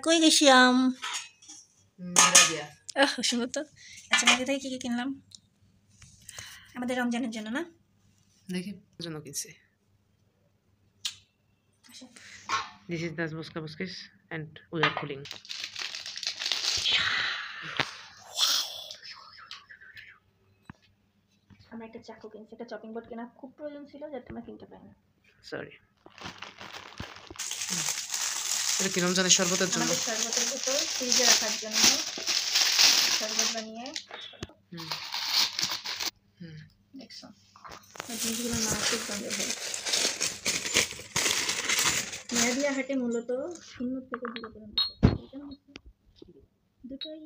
কই গেছিলাম মেরাদিয়া। সুন্দর তো। আচ্ছা মেয়েদের থেকে কী কী কিনলাম আমাদের রমজানের জন্য না? দেখি জন্য কিনছি। This is Das Busca Busquis and we are pulling. আমরা একটা চাকু কিনছি, একটা চপিং বোর্ড কেনা খুব প্রয়োজন ছিল, যাতে আমরা কিনতে পারি না। সরি। এটা কি রমজানের শরবতের জন্য? আমাদের শরবতের বোতল ফ্রিজে রাখার জন্য শরবত বানিয়ে দেখছো জিনিসগুলো মারাত্মক দামের হয়। মেরাদিয়া হাটে মূলত 0 থেকে 0 পর্যন্ত দুটোই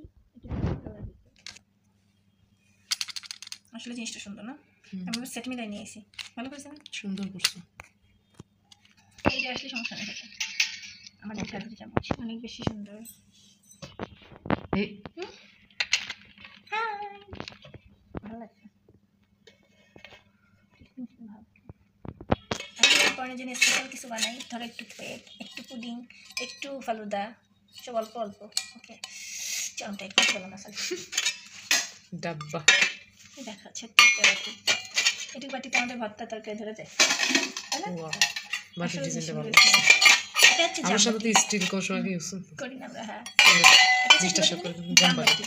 আসলে জিনিসটা সুন্দর না? আমরা সেট মিলাই নিয়ে এসেছি, ভালো করেছে না? সুন্দর করছে। এই যে আসলে সমস্যা নেই, আমাদের কাজের চামচ অনেক বেশি সুন্দর। এই ভালো লাগছে। পরের জন্য স্পেশাল কিছু বানাই, ধরো একটু কেক, একটু পুডিং, একটু ফালুদা, সব অল্প অল্প। ওকে চলতে একটু বলো না স্যার ডাব্বা দেখা যাচ্ছে এটুকু বাটিতে আমাদের ভর্তা তরকারি ধরে যায়, তাই না? বাটির ডিজাইনটা ভালো। এটা হচ্ছে আমার সাথে তো স্টিল কষা আগে ইউজ করি না আমরা। হ্যাঁ জিনিসটা সব করে জামবাটি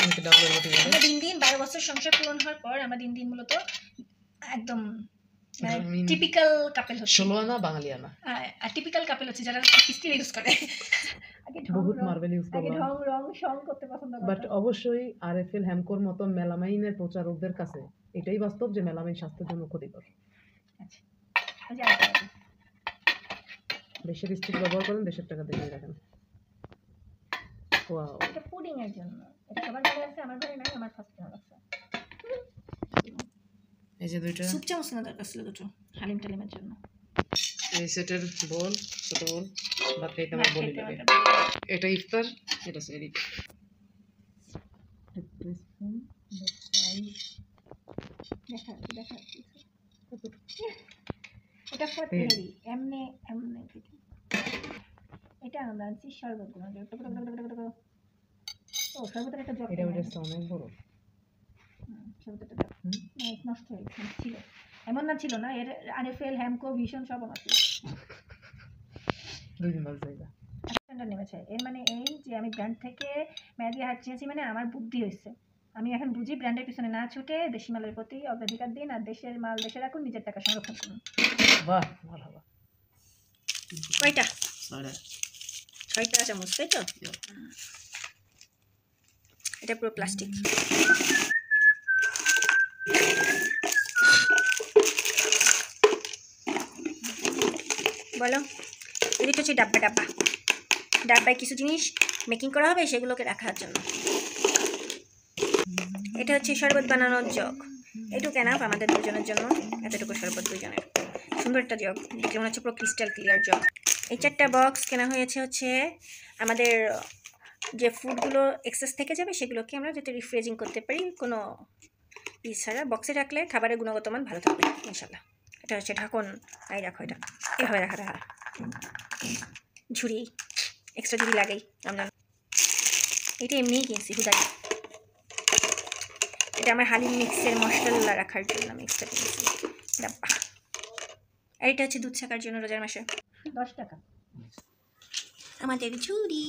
আমাকে ডাবল বাটি বলে। আমরা দিন দিন 12 বছর সংসার পূরণ হওয়ার পর আমরা দিন দিন মূলত একদম টিপিক্যাল কাপল হচ্ছে। 16 আনা বাঙালি আনা। আর টিপিক্যাল কাপল হচ্ছে যারা স্টিল ইউজ করে। আগে বহুত মার্বেল ইউজ করে, আগে রং শং করতে পছন্দ করে। বাট অবশ্যই আরএফএল হ্যামকোর মতো মেলামাইনের প্রচারকদের কাছে এটাই বাস্তব যে মেলামাইন স্বাস্থ্যের জন্য ক্ষতিকর। আচ্ছা আজ আরেকটা দেশের স্টিল ব্যবহার করেন, দেশের টাকা দিয়ে রাখেন। ওয়াও, এটা পুডিং এর জন্য। এটা সবার ঘরে আছে, আমার ঘরে নাই, আমার ফার্স্ট টাইম আছে। এই যে দুইটা সুপ চামচ না দরকার ছিল দুটো হালিম টালিমের জন্য। এই সেটের বোল, ছোট বোল ভাত খাইতে আমার বলি লাগে। এটা ইফতার, এটা সেরি। এটা ফটেরি এমনে এমনে। এটা আমরা আনছি শরবত গুলো। ও শরবতের একটা জগ, এটা ওটা অনেক বড়। শরবতের জগ নষ্ট হয়েছে, ছিল এমন না ছিল না। এর আরএফএল হ্যামকো ভীষণ সব আছে। 2 দিন বাজে জায়গা স্ট্যান্ডার্ড নেমেছে। এর মানে এই যে আমি ব্র্যান্ড থেকে মেয়াদিয়া হাট চেয়েছি, মানে আমার বুদ্ধি হয়েছে। আমি এখন বুঝি ব্র্যান্ডের পিছনে না ছুটে দেশি মালের প্রতি অগ্রাধিকার দিন, আর দেশের মাল দেশে রাখুন, নিজের টাকা সংরক্ষণ করুন। বাহ মারহাবা। কয়টা? 6টা চামচ, তাই তো? এটা পুরো প্লাস্টিক। বলো এদিকে হচ্ছে ডাব্বা। ডাব্বায় কিছু জিনিস মেকিং করা হবে, সেগুলোকে রাখার জন্য। এটা হচ্ছে শরবত বানানোর জগ। এটুকু এনাফ আমাদের দুজনের জন্য। এতটুকু শরবত দুজনের। সুন্দর একটা জগ, যেমন হচ্ছে পুরো ক্রিস্টাল ক্লিয়ার জগ। এই 4টা বক্স কেনা হচ্ছে আমাদের যে ফুডগুলো এক্সেস থেকে যাবে সেগুলোকে আমরা যাতে রিফ্রেজিং করতে পারি, কোনো ছাড়া বক্সে রাখলে খাবারের গুণগত মান ভালো থাকবে ইনশাল্লাহ। এটা হচ্ছে ঢাকন। এই রাখো, এটা এভাবে রাখা রাখা ঝুড়ি, এক্সট্রা ঝুড়ি লাগেই আমরা। এটা এমনিই কিনছি হুদাই। এটা আমার হালিম মিক্সের মশলা রাখার জন্য আমি এক্সট্রা কিনছি ডাব্বা। আর এটা হচ্ছে দুধ ছাকার জন্য রোজার মাসে 10 টাকা। আমাদের ঝুড়ি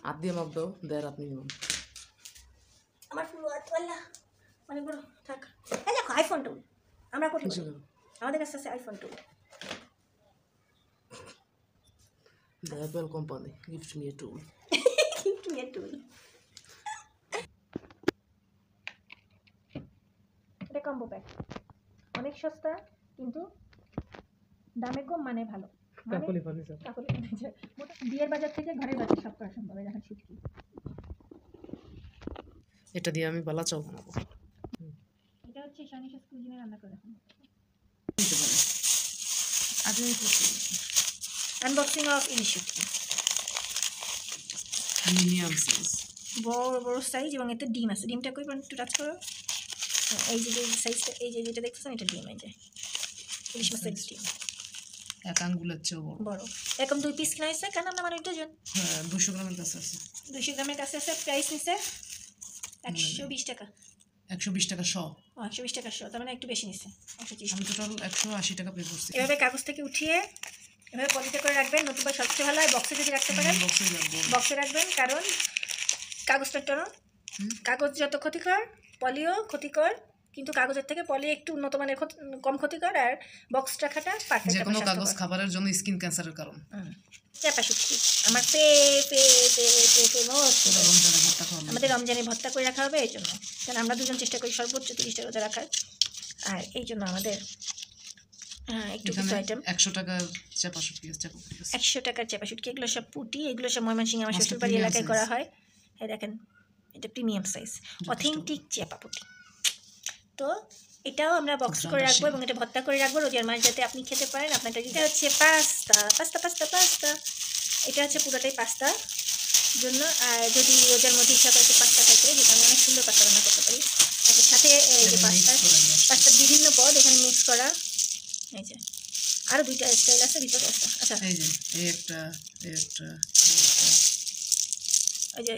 হাত দিয়ে মাপ দাও, দেয় আপনি নিবেন। আমার ফুল আল্লাহ অনেক বড় থাক। এই দেখো আইফোন টুল, আমরা কোথায় আমাদের কাছে আছে iPhone tool. The Apple company gives me a tool. Gift me a tool. এটা কম্বো প্যাক, অনেক সস্তা কিন্তু দামে কম, মানে ভালো। কাকলি ফার্নিচার। বিয়ের বাজার থেকে ঘরের বাজার সব করা সম্ভব। এখন শুটকি, এটা দিয়ে আমি বালা চাও বানাবো। এটা হচ্ছে শানিশাস কুজিনে রান্না করে এখন। আগে আনবক্সিং অফ ইলিশ শুটকি, মিনিমাম সাইজ, বড় সাইজ, এবং এতে ডিম আছে। ডিমটা কই একটু টাচ করো। এই যে সাইজটা, এই যে যেটা দেখতেছেন এটা ডিম। এই যে ইলিশ মাছের ডিম এক আঙ্গুলের চেয়েও বড়। বড়। এরকম 2 পিস কিনা হয়েছে, কেন আমরা মানুষ দুজন। হ্যাঁ 200 গ্রামের কাছে আছে। 200 গ্রামের কাছে আছে। প্রাইস নিছে 120 টাকা। 120 টাকা শ। 120 টাকা শ, তার মানে একটু বেশি নিছে। 130। আমি টোটাল 180 টাকা পে করছি। এভাবে কাগজ থেকে উঠিয়ে এভাবে পলিতে করে রাখবেন, নতুবা সবচেয়ে ভালো হয় বক্সে যদি রাখতে পারেন। বক্সে রাখবেন, কারণ কাগজটা একটু কাগজ যত ক্ষতিকর, পলিও ক্ষতিকর, কিন্তু কাগজের থেকে পলি একটু উন্নত মানের কম ক্ষতিকর, আর বক্স রাখাটা পারফেক্ট। যে কোনো কাগজ খাবারের জন্য স্কিন ক্যান্সারের কারণ। চাপা শুটকি আমার আমাদের রমজানে ভর্তা করে রাখা হবে এই জন্য, কারণ আমরা দুজন চেষ্টা করি সর্বোচ্চ 30 টাকা রোজা রাখার, আর এই জন্য আমাদের একটু কিছু আইটেম। 100 টাকার চাপা শুটকি, 100 টাকার চাপা শুটকি, এগুলো সব পুটি, এগুলো সব ময়মনসিংহ আমার শ্বশুরবাড়ি এলাকায় করা হয়। এই দেখেন, এটা প্রিমিয়াম সাইজ অথেন্টিক চাপা পুটি। তো এটাও আমরা বক্স করে রাখবো এবং এটা ভর্তা করে রাখবো রোজার মাস, যাতে আপনি খেতে পারেন। আপনারটা যেটা হচ্ছে পাস্তা পাস্তা পাস্তা পাস্তা, এটা হচ্ছে পুরোটাই পাস্তা জন্য। আর যদি রোজার মধ্যে ইচ্ছা করে পাস্তা থাকে, যেটা আমি অনেক সুন্দর পাস্তা রান্না করতে পারি। এটার সাথে এই যে পাস্তার বিভিন্ন পদ এখানে মিক্স করা। এই যে আরও 2টা স্টাইল আছে ভিতরে একটা। আচ্ছা এই যে এই একটা ওই যে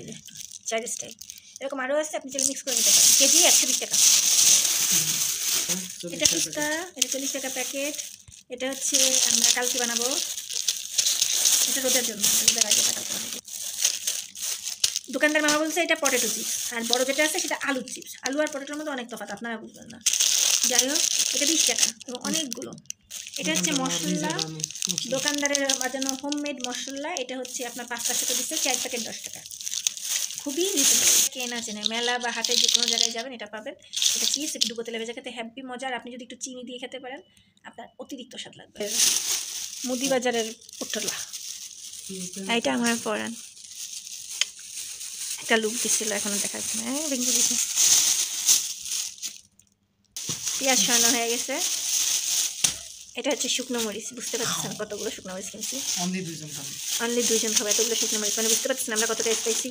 4 স্টাইল এরকম আরও আছে, আপনি চাইলে মিক্স করে নিতে পারেন। কেজি 120 টাকা। এটা পিস্তা, এটা 40 টাকা প্যাকেট। এটা হচ্ছে আমরা কালকে বানাবো, এটা রোজার জন্য, রোজার আগে কালকে বানাবো। দোকানদার মামা বলছে এটা পটেটো চিপস, আর বড় যেটা আছে সেটা আলুর চিপস। আলু আর পটেটোর মধ্যে অনেক তফাৎ, আপনারা বুঝবেন না। যাই হোক, এটা 20 টাকা এবং অনেকগুলো। এটা হচ্ছে মশলা, দোকানদারের বাজানো হোমমেড মশলা। এটা হচ্ছে আপনার 5 টাকা দিচ্ছে, 4 প্যাকেট 10 টাকা, খুবই রিজনেবল। কেনা চেনে মেলা বা হাটে যে কোনো জায়গায় যাবেন এটা পাবেন। এটা চিপস, একটু ডুবো তেলে ভেজে খেতে হ্যাপি মজার। আপনি যদি একটু চিনি দিয়ে খেতে পারেন আপনার অতিরিক্ত স্বাদ লাগবে। মুদি বাজারের পটলা, এইটা আমার পরান একটা লুক দিচ্ছিল, এখনো দেখা যাচ্ছে না। ভেঙে দিচ্ছে, পেঁয়াজ সরানো হয়ে গেছে। এটা হচ্ছে শুকনো মরিচ, বুঝতে পারছেন কতগুলো শুকনো মরিচ কিনছি। অনলি 2জন খাবে এতগুলো শুকনো মরিচ, মানে বুঝতে পারছেন আমরা কতটা স্পাইসি।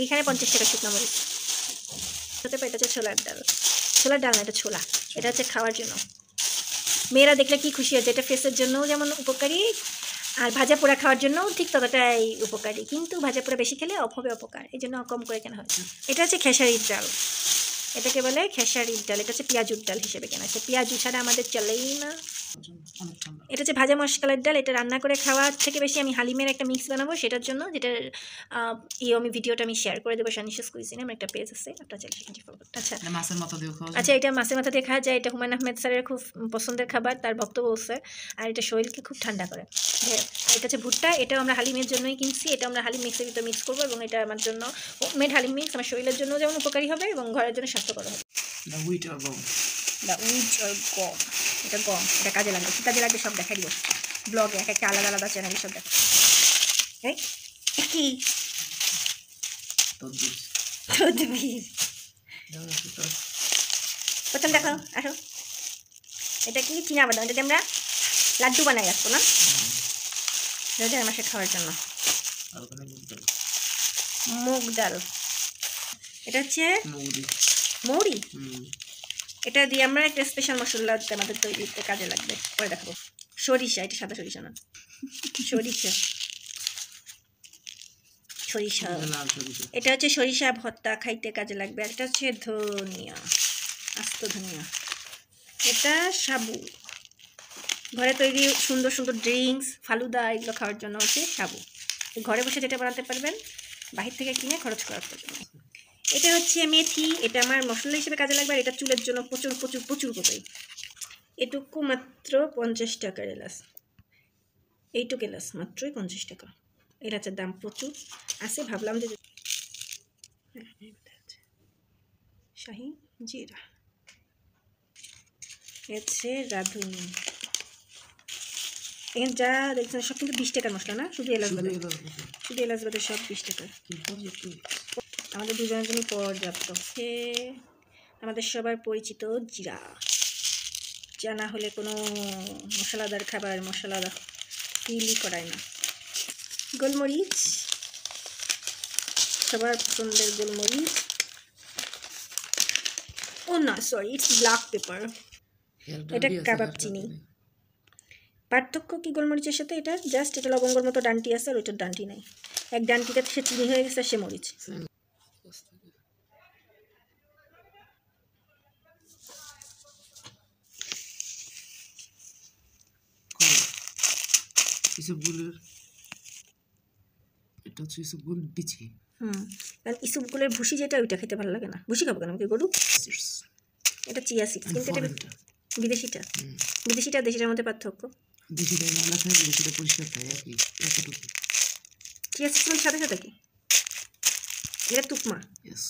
এইখানে 50 টাকা শুকনো মরিচ হতে পারে। এটা হচ্ছে ছোলার ডাল, ছোলার ডাল না, এটা ছোলা। এটা হচ্ছে খাওয়ার জন্য, মেয়েরা দেখলে কি খুশি হচ্ছে। এটা ফেসের জন্যও যেমন উপকারী, আর ভাজা পোড়া খাওয়ার জন্যও ঠিক ততটাই উপকারী, কিন্তু ভাজা পোড়া বেশি খেলে হবে অপকার, এই জন্য কম করে কেনা হয়েছে। এটা হচ্ছে খেসারির ডাল, এটাকে বলে খেসারির ডাল। এটা হচ্ছে পেঁয়াজুর ডাল হিসেবে কেনা হচ্ছে, পেঁয়াজু ছাড়া আমাদের চলেই না। এটা হচ্ছে ভাজা মশলার ডাল। এটা রান্না করে খাওয়ার থেকে বেশি আমি হালিমের একটা মিক্স বানাবো, সেটার জন্য, যেটার আমি ভিডিওটা আমি শেয়ার করে দেবো শানিশাস কুইজিনে, আমার একটা পেজ আছে, আপনারা চাইলে সেখানে ফলো করতে। আচ্ছা মাছের মাথা দিয়ে খাওয়া। আচ্ছা, এটা মাছের মাথা দিয়ে খাওয়া যায়। এটা হুমায়ুন আহমেদ স্যারের খুব পছন্দের খাবার, তার ভক্ত বলছে, আর এটা শরীরকে খুব ঠান্ডা করে। আর এটা হচ্ছে ভুট্টা, এটাও আমরা হালিমের জন্যই কিনছি। এটা আমরা হালিম মিক্সের ভিতরে মিক্স করবো, এবং এটা আমার জন্য মেড হালিম মিক্স, আমার শরীরের জন্য যেমন উপকারী হবে এবং ঘরের জন্য স্বাস্থ্যকর হবে। উইট অর গম, এটা গম, এটা কাজে লাগবে, কি কাজে লাগবে সব দেখাই দিব ব্লগে, এক একটা আলাদা আলাদা চ্যানেলে সব দেখা। কি প্রথম দেখো, আসো, এটা কি চিনা বাদাম, এটাতে আমরা লাড্ডু বানাই রাখবো না রোজার মাসে খাওয়ার জন্য। মুগ ডাল, এটা হচ্ছে মৌরি, এটা দিয়ে আমরা একটা স্পেশাল মশলা আমাদের তৈরিতে কাজে লাগবে, পরে দেখাবো। সরিষা, এটা সাদা সরিষা না, সরিষা, এটা হচ্ছে সরিষা ভর্তা খাইতে কাজে লাগবে। আর এটা হচ্ছে ধনিয়া, আস্ত ধনিয়া। এটা সাবু, ঘরে তৈরি সুন্দর সুন্দর ড্রিঙ্কস, ফালুদা, এগুলো খাওয়ার জন্য হচ্ছে সাবু। ঘরে বসে যেটা বানাতে পারবেন, বাহির থেকে কিনে খরচ করার প্রয়োজন। এটা হচ্ছে মেথি, এটা আমার মশলা হিসেবে কাজে লাগবে। আর এটা চুলের জন্য প্রচুর প্রচুর প্রচুর উপকারী। এটুকু মাত্র 50 টাকার এলাচ, এইটুকু এলাচ মাত্রই 50 টাকা। এলাচের দাম প্রচুর আছে, ভাবলাম যে শাহি জিরা, হচ্ছে রাঁধুনি। এখানে যা দেখছেন সব কিন্তু 20 টাকার মশলা না, শুধু এলাচ বাদে, শুধু এলাচ বাদে সব 20 টাকা। আমাদের দুজনের জন্য পর্যাপ্ত। আমাদের সবার পরিচিত জিরা, জানা হলে কোনো মশলাদার খাবার মশলা ফিলই করায় না। গোলমরিচ, সবার পছন্দের গোলমরিচ। ও না, সরি, ইটস ব্ল্যাক পেপার। এটা কাবাব চিনি, পার্থক্য কি গোলমরিচের সাথে এটা? জাস্ট এটা লবঙ্গর মতো ডান্টি আছে আর ওইটার ডান্টি নাই। এক ডান্টিটা সে চিনি হয়ে গেছে আর সে মরিচ। ইসবগুলের এটা হচ্ছে ইসবগুল বিচি। কারণ ইসবগুলের ভুসি যেটা ওইটা খেতে ভালো লাগে না। ভুসি খাবো কেন, গরু? এটা চিয়া সিড, কিন্তু এটা বিদেশিটা। বিদেশিটা দেশিটার মধ্যে পার্থক্য? দেশিটা ময়লা থাকে, দেশিটা পরিষ্কার থাকে আর কি, এতটুকু। চিয়া সিড মানে সাথে সাথে কি? এটা তুকমা। Yes,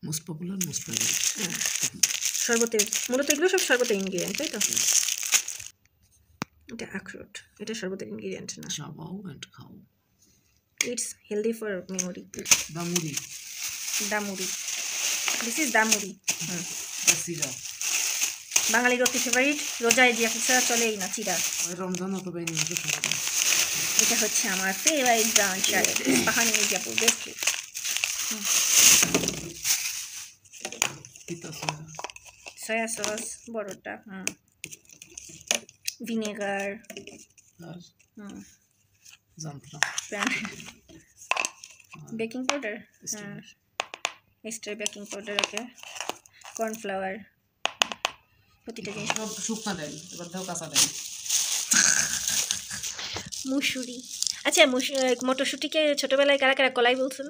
most popular, most favourite. শরবতের মূলত এগুলো সব শরবতের ইনগ্রিডিয়েন্ট, তাই তো? এটা আখরোট, এটা শরবতের ইনগ্রিডিয়েন্ট না। চাবাও এন্ড খাও। It's healthy for memory. দামুরি। দামুরি, দিস ইজ দামুরি। চিরা। বাঙালির অতি ফেভারিট, রোজায় যে ছাড়া চলেই না, চিরা। ওই রমজান অথবা এই মাসে খাওয়া। এটা হচ্ছে আমার ফেভারিট ব্রাউন চায়, পাহাড়ি মির্জাপুর বেস্টলি। সয়া সস বড়টা, vinegar, baking powder, extra baking powder, okay, cornflour, প্রতিটা জিনিস। শুকনা ডাল, এবার দাও কাঁচা ডাল। মুসুরি, আচ্ছা মটরশুঁটিকে ছোটবেলায় কারা কারা কলাই বলছিল?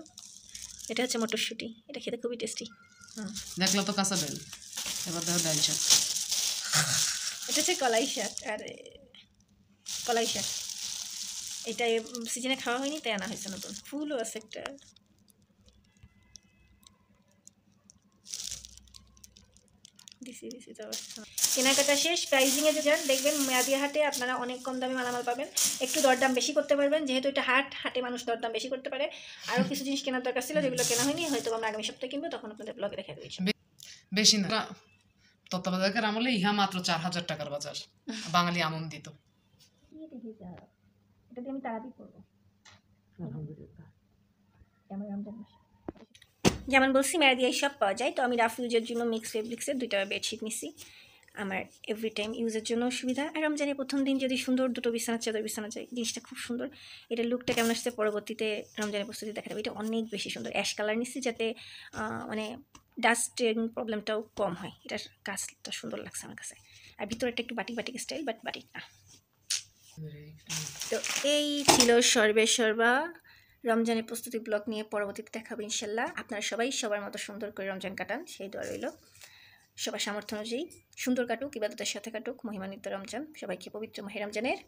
এটা হচ্ছে মটরশুঁটি, এটা খেতে খুবই টেস্টি। দেখলো তো কাঁচা ডাল, এবার দাও ডাল শাক। এটা হচ্ছে কলাই শাক, আর কলাই শাক এটা সিজনে খাওয়া হয়নি তাই আনা হয়েছে নতুন। ফুলও আছে একটা। কেনাকাটা শেষ, প্রাইজিংয়ে যে যান দেখবেন মেয়াদিয়া হাটে আপনারা অনেক কম দামে মালামাল পাবেন। একটু দরদাম বেশি করতে পারবেন, যেহেতু এটা হাটে মানুষ দরদাম বেশি করতে পারে। আরও কিছু জিনিস কেনার দরকার ছিল যেগুলো কেনা হয়নি, হয়তো আমরা আগামী সপ্তাহে কিনবো, তখন আপনাদের ব্লগে দেখা দিয়েছি। বেশি না, তত্ত্বাবধায়কের আমলে ইহা মাত্র 4000 টাকার বাজার। বাঙালি আনন্দিত। এটা দিয়ে আমি তাড়াতাড়ি করবো। যেমন বলছি মেয়াদিয়ায় সব পাওয়া যায়, তো আমি রাফ ইউজের জন্য মিক্স ফেব্রিক্সের 2টা বেডশিট নিছি। আমার এভরি টাইম ইউজের জন্য সুবিধা। আর রমজানের প্রথম দিন যদি সুন্দর 2টো বিছানার চাদর বিছানা যায়, জিনিসটা খুব সুন্দর। এটার লুকটা কেমন আসছে পরবর্তীতে রমজানের প্রস্তুতি দেখা যাবে। এটা অনেক বেশি সুন্দর, অ্যাশ কালার নিচ্ছি যাতে মানে ডাস্টের প্রবলেমটাও কম হয়। এটার কাজটা সুন্দর লাগছে আমার কাছে। আর ভিতরেরটা একটু বাটিক স্টাইল, বাট বাটিক না। তো এই ছিল সর্বা রমজানের প্রস্তুতি ব্লগ নিয়ে পরবর্তীতে দেখাবো ইনশাল্লাহ। আপনারা সবাই সবার মতো সুন্দর করে রমজান কাটান, সেই দোয়া রইল। সবার সামর্থ্য অনুযায়ী সুন্দর কাটুক, ইবাদতের সাথে কাটুক মহিমান্বিত রমজান। সবাইকে পবিত্র মাহে রমজানের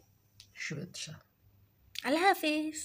শুভেচ্ছা। আল্লাহ হাফিজ।